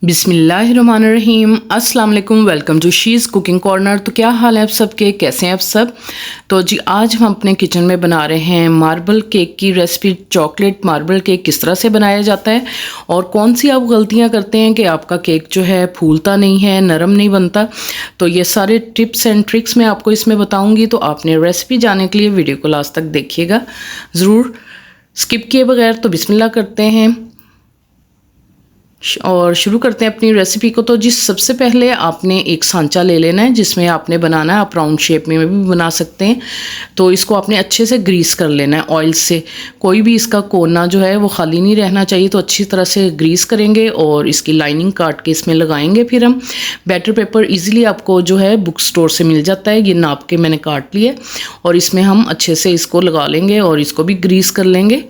बिस्मिल्लाहिर्रहमानिर्रहीम। अस्सलाम वालेकुम। Welcome to she's cooking corner. तो क्या हाल है आप सबके, कैसे हैं आप सब। तो जी आज हम अपने किचन में बना रहे हैं मार्बल केक की रेसिपी। चॉकलेट मार्बल केक किस तरह से बनाया जाता है और कौन सी आप गलतियां करते हैं कि आपका केक जो है फूलता नहीं है, नरम नहीं बनता। तो ये सारे टिप्स एंड ट्रिक्स मैं आपको इसमें बताऊँगी। तो आपने रेसिपी जानने के लिए वीडियो को लास्ट तक देखिएगा ज़रूर, स्किप किए बगैर। तो बिस्मिल्लाह करते हैं और शुरू करते हैं अपनी रेसिपी को। तो जी सबसे पहले आपने एक सांचा ले लेना है जिसमें आपने बनाना है। आप राउंड शेप में भी बना सकते हैं। तो इसको आपने अच्छे से ग्रीस कर लेना है ऑयल से। कोई भी इसका कोना जो है वो खाली नहीं रहना चाहिए। तो अच्छी तरह से ग्रीस करेंगे और इसकी लाइनिंग काट के इसमें लगाएंगे। फिर हम बैटर पेपर इजीली आपको जो है बुक स्टोर से मिल जाता है। ये नाप के मैंने काट लिया और इसमें हम अच्छे से इसको लगा लेंगे और इसको भी ग्रीस कर लेंगे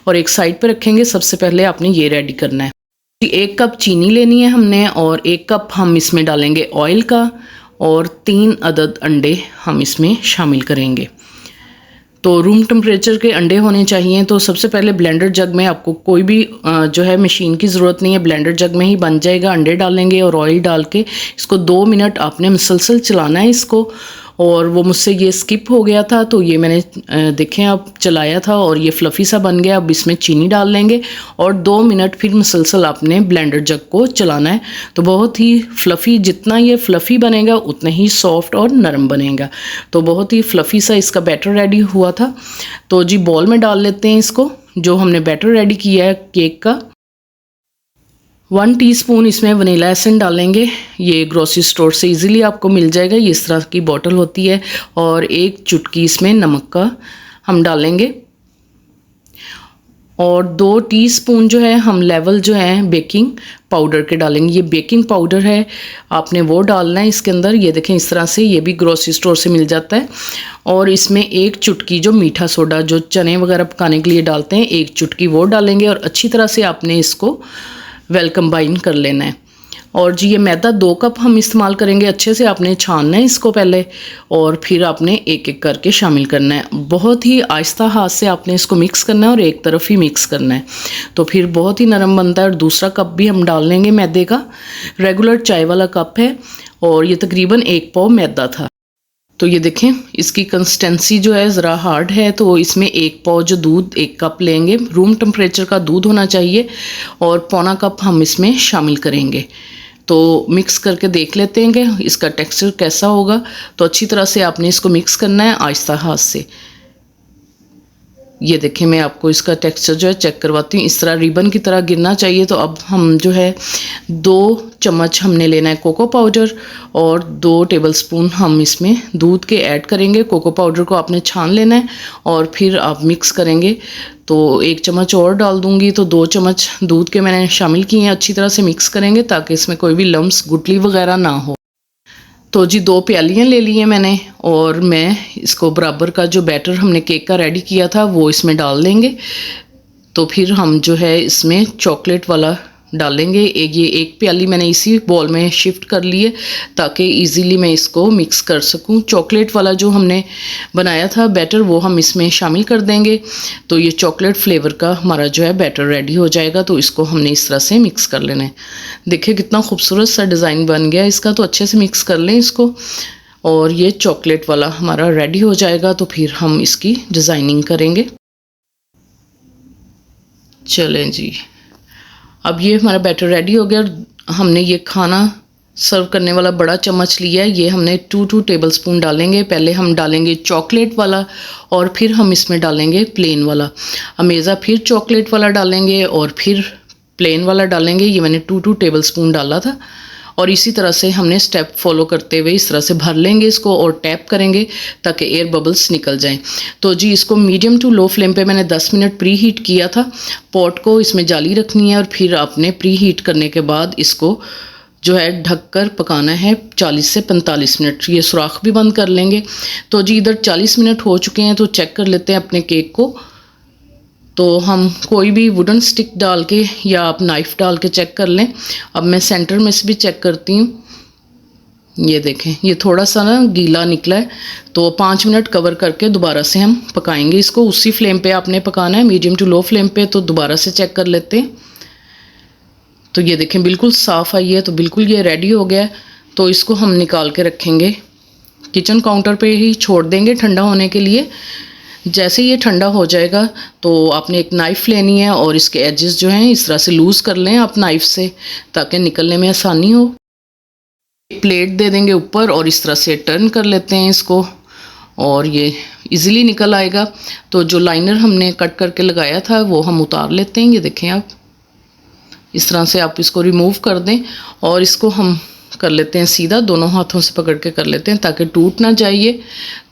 और एक साइड पर रखेंगे। सबसे पहले आपने ये रेडी करना है। 1 कप चीनी लेनी है हमने और 1 कप हम इसमें डालेंगे ऑयल का और 3 अदद अंडे हम इसमें शामिल करेंगे। तो रूम टेम्परेचर के अंडे होने चाहिए। तो सबसे पहले ब्लेंडर जग में, आपको कोई भी जो है मशीन की ज़रूरत नहीं है, ब्लेंडर जग में ही बन जाएगा। अंडे डालेंगे और ऑयल डाल के इसको 2 मिनट आपने मुसलसल चलाना है इसको। और वो मुझसे ये स्किप हो गया था तो ये मैंने देखें अब चलाया था और ये फ्लफ़ी सा बन गया। अब इसमें चीनी डाल लेंगे और 2 मिनट फिर मुसलसल आपने ब्लेंडर जग को चलाना है। तो बहुत ही फ्लफ़ी, जितना ये फ्लफ़ी बनेगा उतना ही सॉफ्ट और नरम बनेगा। तो बहुत ही फ्लफ़ी सा इसका बैटर रेडी हुआ था। तो जी बॉल में डाल लेते हैं इसको, जो हमने बैटर रेडी किया है केक का। 1 टीस्पून इसमें वनीला एसेंस डालेंगे। ये ग्रोसरी स्टोर से इजीली आपको मिल जाएगा, ये इस तरह की बॉटल होती है। और 1 चुटकी इसमें नमक का हम डालेंगे और 2 टीस्पून जो है हम लेवल जो है बेकिंग पाउडर के डालेंगे। ये बेकिंग पाउडर है, आपने वो डालना है इसके अंदर। ये देखें इस तरह से, ये भी ग्रोसरी स्टोर से मिल जाता है। और इसमें 1 चुटकी जो मीठा सोडा जो चने वगैरह पकाने के लिए डालते हैं, 1 चुटकी वो डालेंगे और अच्छी तरह से आपने इसको वेल कंबाइन कर लेना है। और जी ये मैदा 2 कप हम इस्तेमाल करेंगे। अच्छे से आपने छानना है इसको पहले और फिर आपने एक एक करके शामिल करना है। बहुत ही आहिस्ता हाथ से आपने इसको मिक्स करना है और एक तरफ ही मिक्स करना है, तो फिर बहुत ही नरम बनता है। और दूसरा कप भी हम डाल लेंगे मैदे का। रेगुलर चाय वाला कप है और ये तकरीबन 1 पाव मैदा था। तो ये देखें इसकी कंसिस्टेंसी जो है ज़रा हार्ड है। तो इसमें 1 पाव जो दूध, 1 कप लेंगे, रूम टेम्परेचर का दूध होना चाहिए और पौना कप हम इसमें शामिल करेंगे। तो मिक्स करके देख लेते हैं कि इसका टेक्सचर कैसा होगा। तो अच्छी तरह से आपने इसको मिक्स करना है आहिस्ता हाथ से। ये देखें मैं आपको इसका टेक्सचर जो है चेक करवाती हूँ। इस तरह रिबन की तरह गिरना चाहिए। तो अब हम जो है 2 चम्मच हमने लेना है कोको पाउडर और 2 टेबलस्पून हम इसमें दूध के ऐड करेंगे। कोको पाउडर को आपने छान लेना है और फिर आप मिक्स करेंगे। तो 1 चम्मच और डाल दूंगी, तो 2 चम्मच दूध के मैंने शामिल किए हैं। अच्छी तरह से मिक्स करेंगे ताकि इसमें कोई भी लम्स, गुठली वगैरह ना हो। तो जी 2 प्यालियाँ ले ली हैं मैंने और मैं इसको बराबर का जो बैटर हमने केक का रेडी किया था वो इसमें डाल देंगे। तो फिर हम जो है इसमें चॉकलेट वाला डालेंगे। ये 1 प्याली मैंने इसी बॉल में शिफ्ट कर ली है ताकि इजीली मैं इसको मिक्स कर सकूं। चॉकलेट वाला जो हमने बनाया था बैटर वो हम इसमें शामिल कर देंगे। तो ये चॉकलेट फ्लेवर का हमारा जो है बैटर रेडी हो जाएगा। तो इसको हमने इस तरह से मिक्स कर लेना है। देखिए कितना खूबसूरत सा डिज़ाइन बन गया इसका। तो अच्छे से मिक्स कर लें इसको और ये चॉकलेट वाला हमारा रेडी हो जाएगा। तो फिर हम इसकी डिज़ाइनिंग करेंगे। चलें जी, अब ये हमारा बैटर रेडी हो गया। हमने ये खाना सर्व करने वाला बड़ा चम्मच लिया है। ये हमने 2 टेबलस्पून डालेंगे। पहले हम डालेंगे चॉकलेट वाला और फिर हम इसमें डालेंगे प्लेन वाला। अमेज़ा फिर चॉकलेट वाला डालेंगे और फिर प्लेन वाला डालेंगे। ये मैंने 2 टेबलस्पून डाला था और इसी तरह से हमने स्टेप फॉलो करते हुए इस तरह से भर लेंगे इसको और टैप करेंगे ताकि एयर बबल्स निकल जाएं। तो जी इसको मीडियम टू लो फ्लेम पे मैंने 10 मिनट प्री हीट किया था। पॉट को इसमें जाली रखनी है और फिर आपने प्री हीट करने के बाद इसको जो है ढककर पकाना है 40 से 45 मिनट। ये सुराख भी बंद कर लेंगे। तो जी इधर 40 मिनट हो चुके हैं। तो चेक कर लेते हैं अपने केक को। तो हम कोई भी वुडन स्टिक डाल के या आप नाइफ़ डाल के चेक कर लें। अब मैं सेंटर में से भी चेक करती हूँ। ये देखें ये थोड़ा सा ना गीला निकला है। तो 5 मिनट कवर करके दोबारा से हम पकाएंगे इसको। उसी फ्लेम पे आपने पकाना है, मीडियम टू लो फ्लेम पे। तो दोबारा से चेक कर लेते हैं। तो ये देखें बिल्कुल साफ़ आई है। तो बिल्कुल ये रेडी हो गया है। तो इसको हम निकाल के रखेंगे, किचन काउंटर पे ही छोड़ देंगे ठंडा होने के लिए। जैसे ये ठंडा हो जाएगा तो आपने एक नाइफ़ लेनी है और इसके एजेस जो हैं इस तरह से लूज़ कर लें आप नाइफ़ से, ताकि निकलने में आसानी हो। एक प्लेट दे देंगे ऊपर और इस तरह से टर्न कर लेते हैं इसको, और ये इजीली निकल आएगा। तो जो लाइनर हमने कट करके लगाया था वो हम उतार लेते हैं। ये देखें आप, इस तरह से आप इसको रिमूव कर दें और इसको हम कर लेते हैं सीधा, दोनों हाथों से पकड़ के कर लेते हैं ताकि टूट ना जाइए।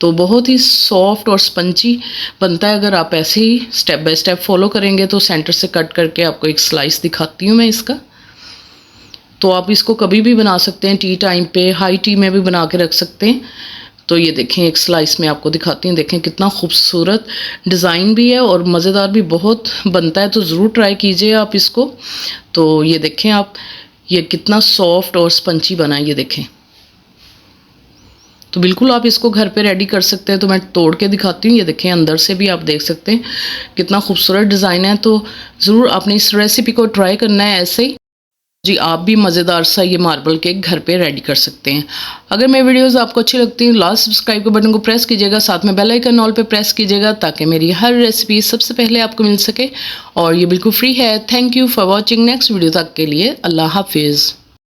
तो बहुत ही सॉफ्ट और स्पंजी बनता है। अगर आप ऐसे ही स्टेप बाय स्टेप फॉलो करेंगे तो सेंटर से कट करके आपको एक स्लाइस दिखाती हूँ मैं इसका। तो आप इसको कभी भी बना सकते हैं, टी टाइम पे, हाई टी में भी बना के रख सकते हैं। तो ये देखें एक स्लाइस में आपको दिखाती हूँ। देखें कितना खूबसूरत डिज़ाइन भी है और मज़ेदार भी बहुत बनता है। तो ज़रूर ट्राई कीजिए आप इसको। तो ये देखें आप, ये कितना सॉफ्ट और स्पंची बना है, ये देखें। तो बिल्कुल आप इसको घर पे रेडी कर सकते हैं। तो मैं तोड़ के दिखाती हूँ। ये देखें अंदर से भी आप देख सकते हैं कितना खूबसूरत डिज़ाइन है। तो ज़रूर आपने इस रेसिपी को ट्राई करना है ऐसे ही। जी, आप भी मज़ेदार सा ये मार्बल केक घर पे रेडी कर सकते हैं। अगर मेरी वीडियोस आपको अच्छी लगती हैं, लास्ट सब्सक्राइब के बटन को प्रेस कीजिएगा, साथ में बेल आइकन ऑल पे प्रेस कीजिएगा ताकि मेरी हर रेसिपी सबसे पहले आपको मिल सके। और ये बिल्कुल फ्री है। Thank you for watching. Next video तक के लिए अल्लाह हाफिज़।